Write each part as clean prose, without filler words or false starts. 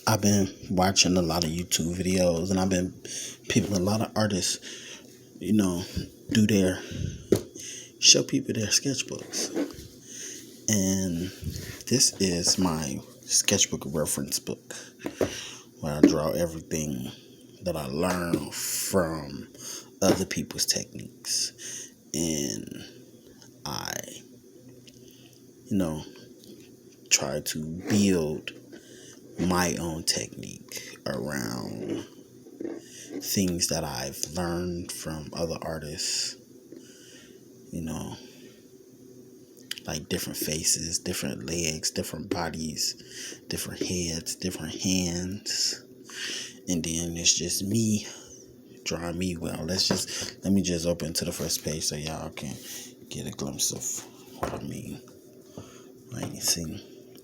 I've been watching a lot of YouTube videos, and I've been people, a lot of artists, do show people their sketchbooks. And this is my sketchbook reference book, where I draw everything that I learn from other people's techniques. And I, try to build my own technique around things that I've learned from other artists, like different faces, different legs, different bodies, different heads, different hands. And then it's just me drawing me well. Let me just open to the first page so y'all can get a glimpse of what I mean. Like, you see,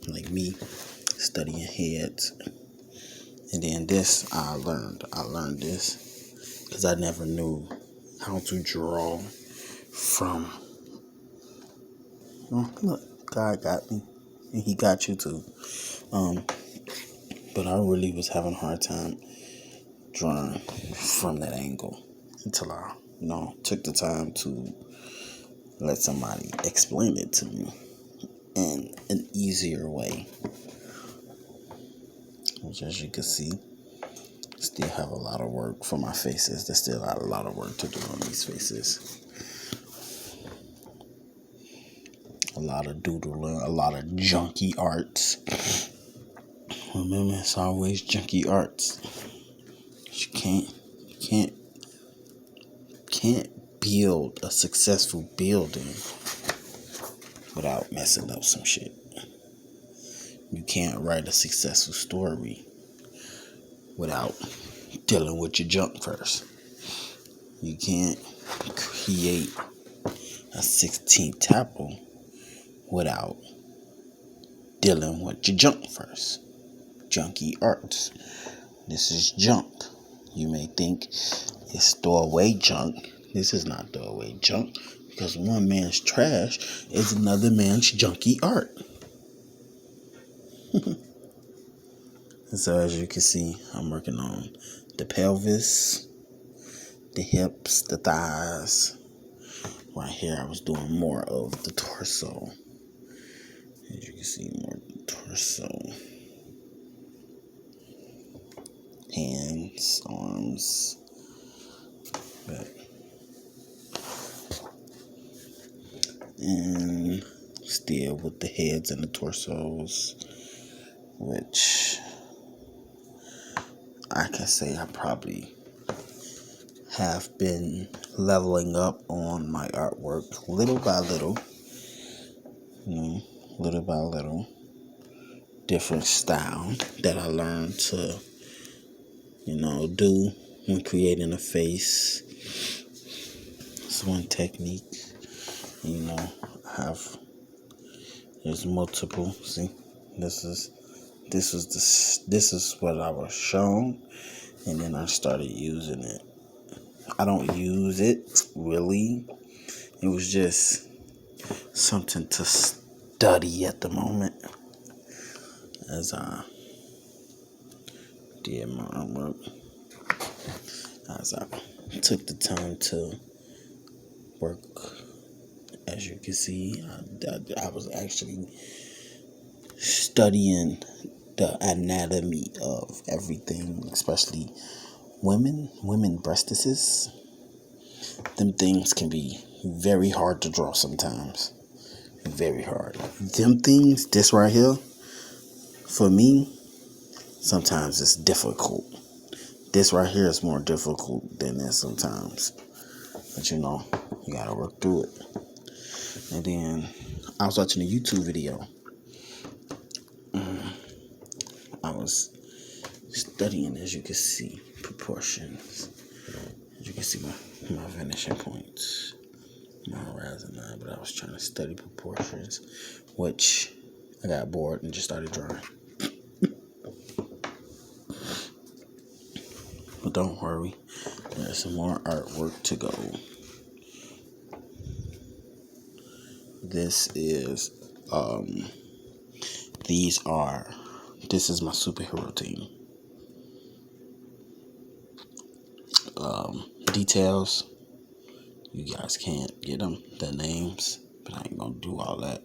like me studying heads. And then this I learned this because I never knew how to draw from. Oh, look, God got me, and He got you too. But I really was having a hard time drawing from that angle until I, took the time to let somebody explain it to me in an easier way. Which, as you can see, still have a lot of work for my faces. There's still a lot of work to do on these faces. A lot of doodling, a lot of junkieArts. Remember, it's always junkieArts. You can't build a successful building without messing up some shit. You can't write a successful story without dealing with your junk first. You can't create a 16th temple without dealing with your junk first. junkieArts. This is junk. You may think it's throwaway junk. This is not throwaway junk, because one man's trash is another man's junkie art. And so, as you can see, I'm working on the pelvis, the hips, the thighs. Right here, I was doing more of the torso. As you can see, more torso. Hands, arms, back. And still with the heads and the torsos, which I can say I probably have been leveling up on my artwork little by little. Little by little. Different style that I learned to, do when creating a face. It's one technique. There's multiple. See, this is what I was shown, and then I started using it. I don't use it really. It was just something to study at the moment as I did my artwork. As I took the time to work, as you can see, I was actually studying the anatomy of everything, especially women breastises. Them things can be very hard to draw sometimes. Very hard. Them things, this right here, for me, sometimes it's difficult. This right here is more difficult than this sometimes. But you gotta work through it. And then I was watching a YouTube video. I was studying, as you can see, proportions. As you can see, my vanishing points, my horizon line. But I was trying to study proportions, which I got bored and just started drawing. But don't worry, there's some more artwork to go. This is, these are This is my superhero team. Details, you guys can't get them, the names, but I ain't gonna do all that.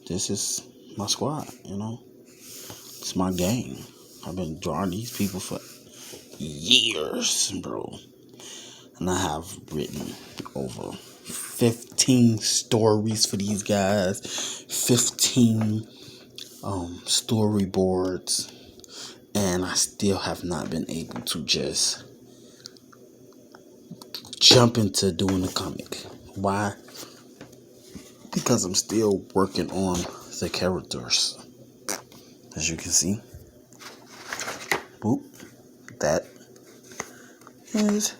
This is my squad, It's my gang. I've been drawing these people for years, bro. And I have written over 15 stories for these guys, 15 storyboards, and I still have not been able to just jump into doing the comic. Why? Because I'm still working on the characters. As you can see, boop, that is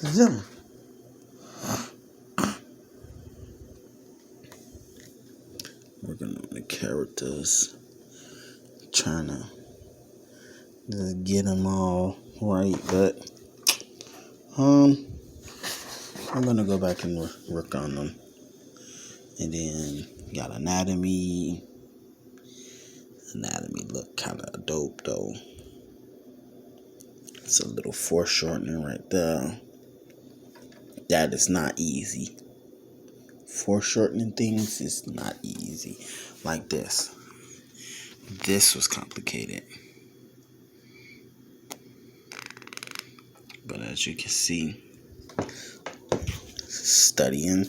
them. Working on the characters, trying to just get them all right, but I'm gonna go back and work on them. And then got anatomy. Anatomy look kind of dope though. It's a little foreshortening right there. That is not easy. Foreshortening things is not easy. Like this. This was complicated. But as you can see, studying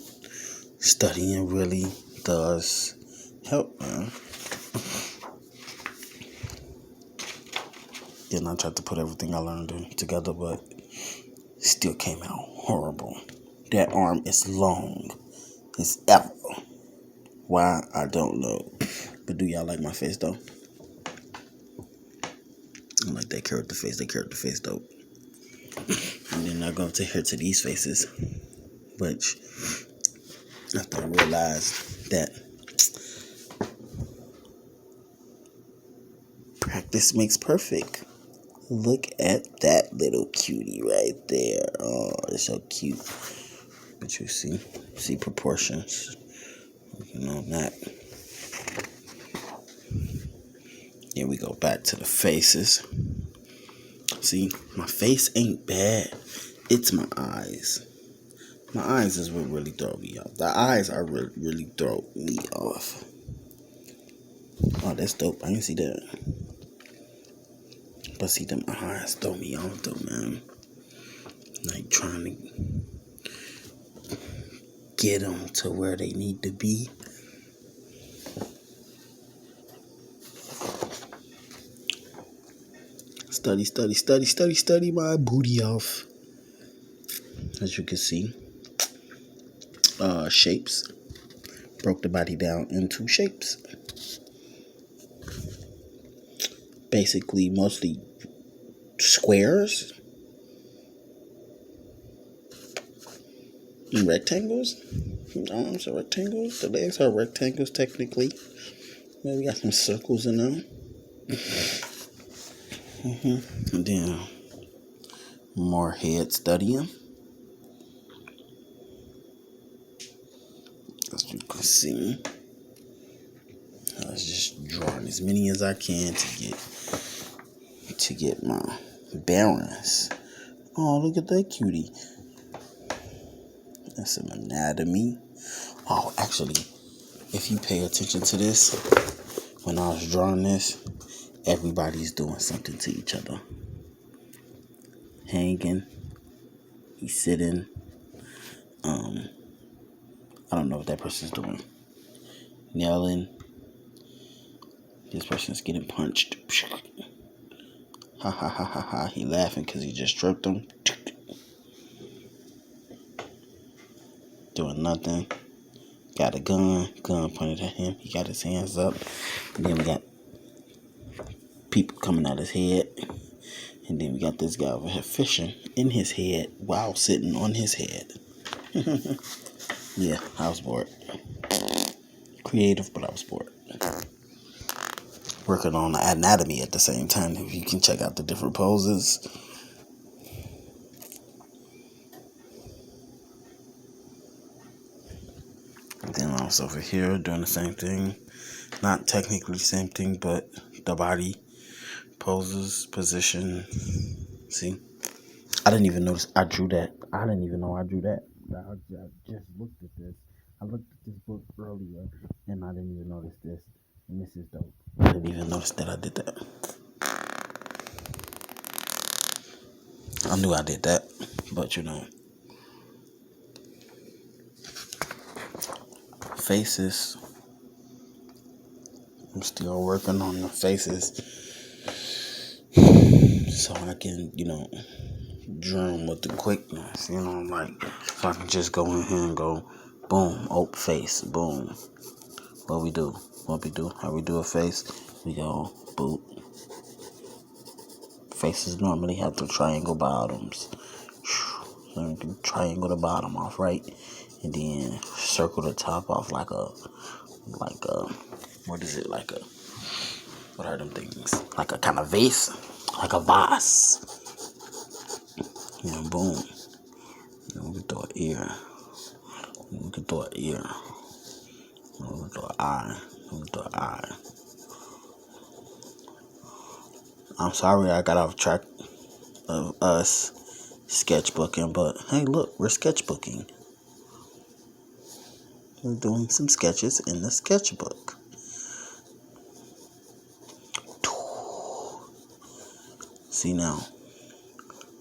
really does help, man. Then I tried to put everything I learned together, but it still came out horrible. That arm is long as ever. Why? I don't know. But do y'all like my face, though? I like that character face. That character face, dope. And then I go up to here to these faces, which after I realized that practice makes perfect. Look at that little cutie right there. Oh, it's so cute. But you see proportions. That. Then we go back to the faces. See, my face ain't bad. It's my eyes. My eyes is what really throw me off. The eyes are really throw me off. Oh, that's dope. I didn't see that. But see, them eyes throw me off though, man. Like trying to get them to where they need to be. Study my booty off. As you can see, shapes. Broke the body down into shapes. Basically, mostly squares and rectangles. Arms are rectangles. The legs are rectangles, technically. Well, we got some circles in them. And then more head studying. As you can see, I was just drawing as many as I can to get my bearings. Oh, look at that cutie. That's some anatomy. Oh, actually, if you pay attention to this, when I was drawing this, everybody's doing something to each other. Hanging. He's sitting. I don't know what that person's doing. Yelling. This person's getting punched. Ha ha ha ha ha. He laughing because he just tripped him. Doing nothing. Got a gun pointed at him. He got his hands up. And then we got people coming out his head. And then we got this guy over here fishing in his head while sitting on his head. Yeah, I was bored. Creative, but I was bored. Working on the anatomy at the same time. If you can check out the different poses. And then I was over here doing the same thing. Not technically the same thing, but the body poses, position. See? I didn't even notice I drew that. I didn't even know I drew that. I just looked at this. I looked at this book earlier and I didn't even notice this. And this is dope. I didn't even notice that I did that. I knew I did that, but faces. I'm still working on the faces so I can, draw them with the quickness. Like if I can just go in here and go, boom, open face, boom. What we do? How we do a face? We go boop. Faces normally have the triangle bottoms. So triangle the bottom off, right? And then circle the top off like a, what is it? What are them things? Like a kind of vase? Like a vase. Boom. We can throw an ear. We can throw an ear. We can throw an eye. We can throw an eye. I'm sorry I got off track of us sketchbooking, but hey, look, we're sketchbooking. We're doing some sketches in the sketchbook. See now,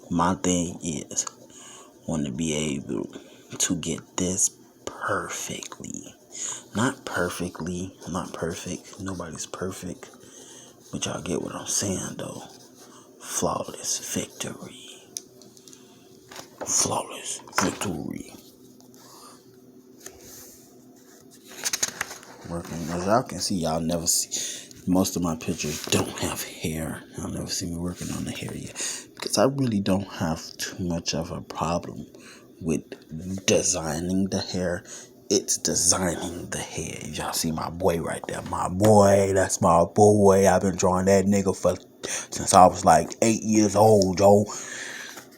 my thing is want to be able to get this perfectly. Not perfectly, not perfect. Nobody's perfect. But y'all get what I'm saying though. Flawless victory. Flawless victory. Working. As y'all can see, y'all never see. Most of my pictures don't have hair. Y'all never see me working on the hair yet. Because I really don't have too much of a problem with designing the hair. It's designing the hair. Y'all see my boy right there. My boy. That's my boy. I've been drawing that nigga since I was like 8 years old, yo.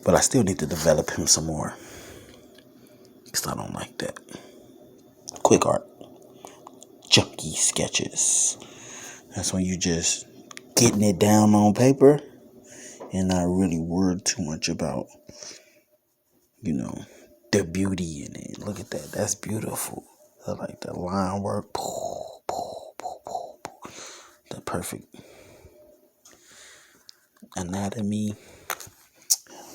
But I still need to develop him some more. Because I don't like that. Quick art. Junkie sketches. That's when you just getting it down on paper and not really worried too much about, the beauty in it. Look at that. That's beautiful. I like the line work. The perfect anatomy.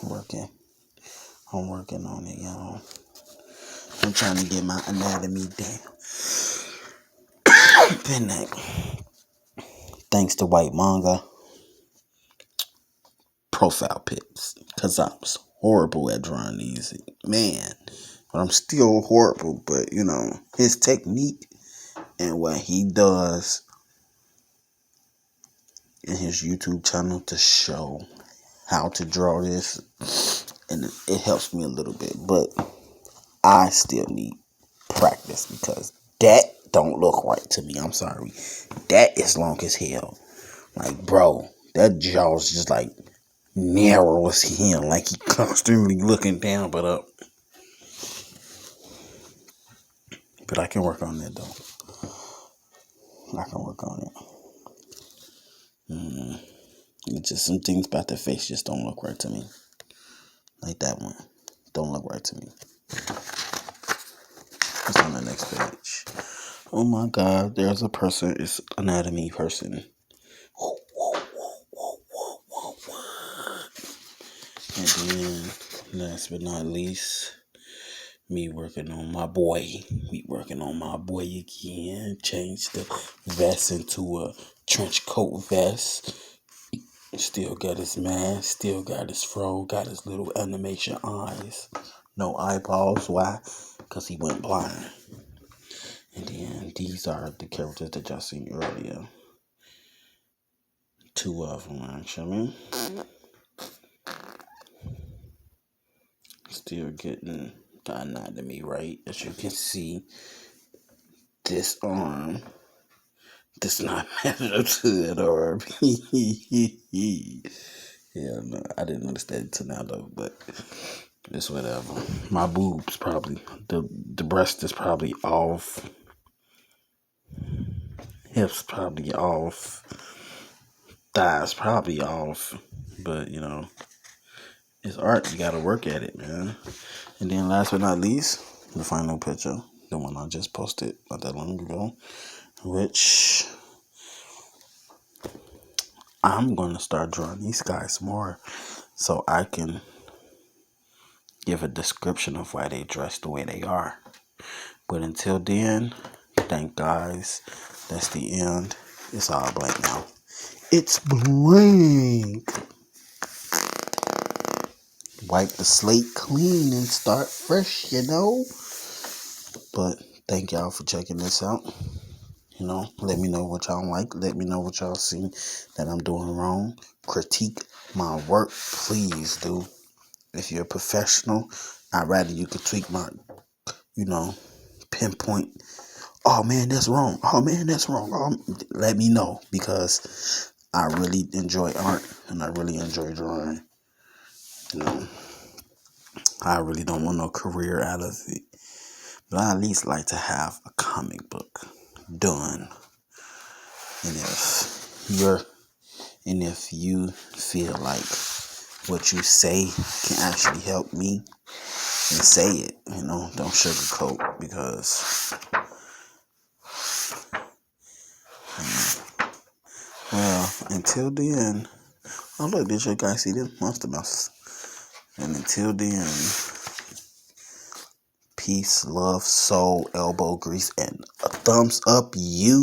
I'm working on it, y'all. I'm trying to get my anatomy down. Thanks to white manga profile pics, because I was horrible at drawing these. Man, but I'm still horrible. But, his technique and what he does in his YouTube channel to show how to draw this, and it helps me a little bit. But I still need practice because that don't look right to me. I'm sorry. That is long as hell. Like, bro, that jaw's just like narrow as hell. Like he constantly looking down but up. But I can work on that though. I can work on it. It's just some things about the face just don't look right to me. Like that one. Don't look right to me. It's on the next page. Oh my God, there's a person. It's anatomy person. And then, last but not least, me working on my boy again. Changed the vest into a trench coat vest. Still got his mask, still got his fro, got his little animation eyes. No eyeballs. Why? Because he went blind. And then these are the characters that y'all seen earlier. 2 of them, actually. Still getting the anatomy right. As you can see, this arm does not measure to that arm. Yeah, no, I didn't understand it till now though, but it's whatever. My boobs probably, the breast is probably off. Hips probably off. Thighs probably off. But, you know, it's art. You gotta work at it, man. And then last but not least, the final picture. The one I just posted not that long ago. Which I'm going to start drawing these guys more so I can give a description of why they dress the way they are. But until then, thank guys. That's the end. It's all blank now. It's blank. Wipe the slate clean and start fresh, you know. But thank y'all for checking this out. You know, let me know what y'all like. Let me know what y'all see that I'm doing wrong. Critique my work, please do. If you're a professional, I'd rather you critique my, pinpoint. Oh man, that's wrong. Oh man, that's wrong. Let me know, because I really enjoy art and I really enjoy drawing. You know, I really don't want no career out of it, but I at least like to have a comic book done. And if you feel like what you say can actually help me, then say it. You know, don't sugarcoat, because well, until then. Oh look, did you guys see them monster mouse? And until then, peace, love, soul, elbow grease, and a thumbs up you.